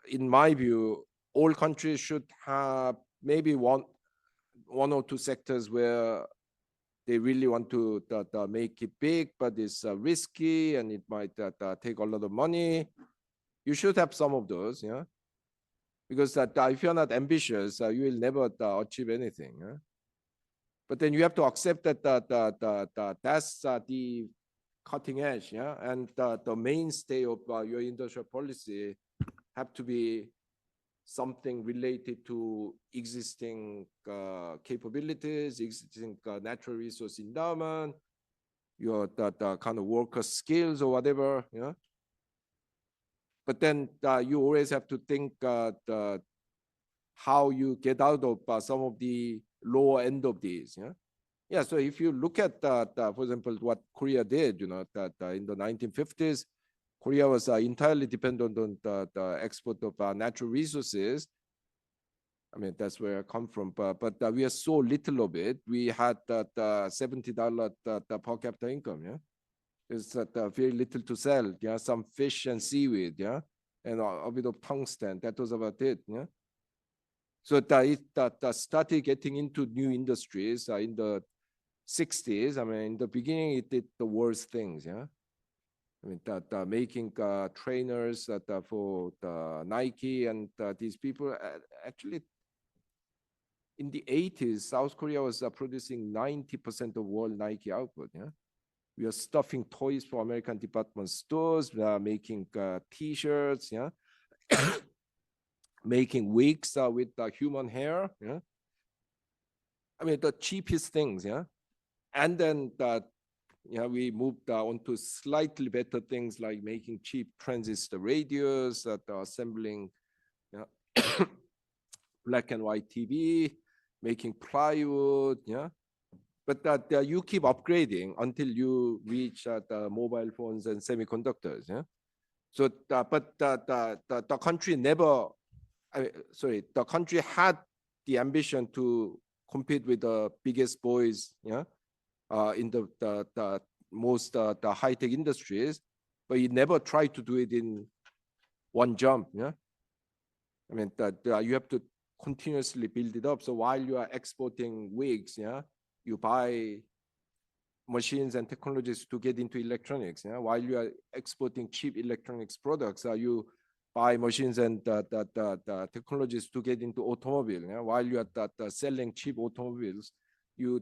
in my view, all countries should have maybe one or two sectors where they really want to make it big, but it's risky and it might take a lot of money. You should have some of those, yeah. Because if you're not ambitious, you will never achieve anything. Yeah? But then you have to accept that that's the cutting edge, yeah, and the mainstay of your industrial policy have to be something related to existing capabilities, existing natural resource endowment, your kind of worker skills or whatever, you know. But then you always have to think how you get out of some of the lower end of these. Yeah. Yeah. So if you look at for example, what Korea did, you know, that in the 1950s, Korea was entirely dependent on the export of natural resources. I mean, that's where I come from. But we are so little of it. We had that $70 per capita income. Yeah. It's very little to sell. Yeah, some fish and seaweed. Yeah, and a bit of tungsten. That was about it. Yeah. So it started getting into new industries in the 60s. I mean, in the beginning, it did the worst things. Yeah. I mean, making trainers for Nike and these people. Actually, in the 80s, South Korea was producing 90% of world Nike output. Yeah. We are stuffing toys for American department stores. We are making T-shirts, yeah, making wigs with human hair, yeah. I mean, the cheapest things, yeah. And then yeah, we moved on to slightly better things like making cheap transistor radios, assembling, yeah, black and white TV, making plywood, yeah. But you keep upgrading until you reach the mobile phones and semiconductors. Yeah. So, but the country never, the country had the ambition to compete with the biggest boys. Yeah. In the most the high tech industries, but it never tried to do it in one jump. Yeah. I mean you have to continuously build it up. So while you are exporting wigs, yeah, you buy machines and technologies to get into electronics. Yeah? While you are exporting cheap electronics products, you buy machines and technologies to get into automobile. Yeah? While you are selling cheap automobiles, you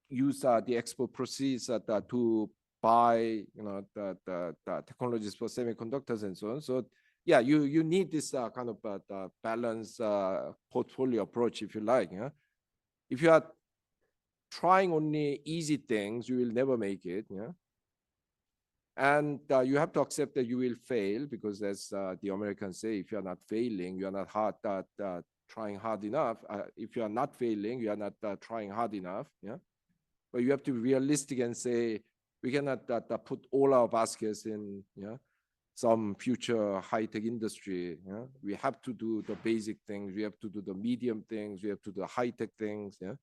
use the export proceeds to buy, you know, the technologies for semiconductors and so on. So yeah, you need this kind of balanced portfolio approach, if you like. Yeah? If you are trying only easy things, you will never make it. Yeah. And you have to accept that you will fail, because as the Americans say, if you are not failing, you are not trying hard enough. If you are not failing, you are not trying hard enough. Yeah. But you have to be realistic and say, we cannot put all our baskets in, yeah, some future high-tech industry. Yeah. We have to do the basic things. We have to do the medium things. We have to do the high-tech things. Yeah.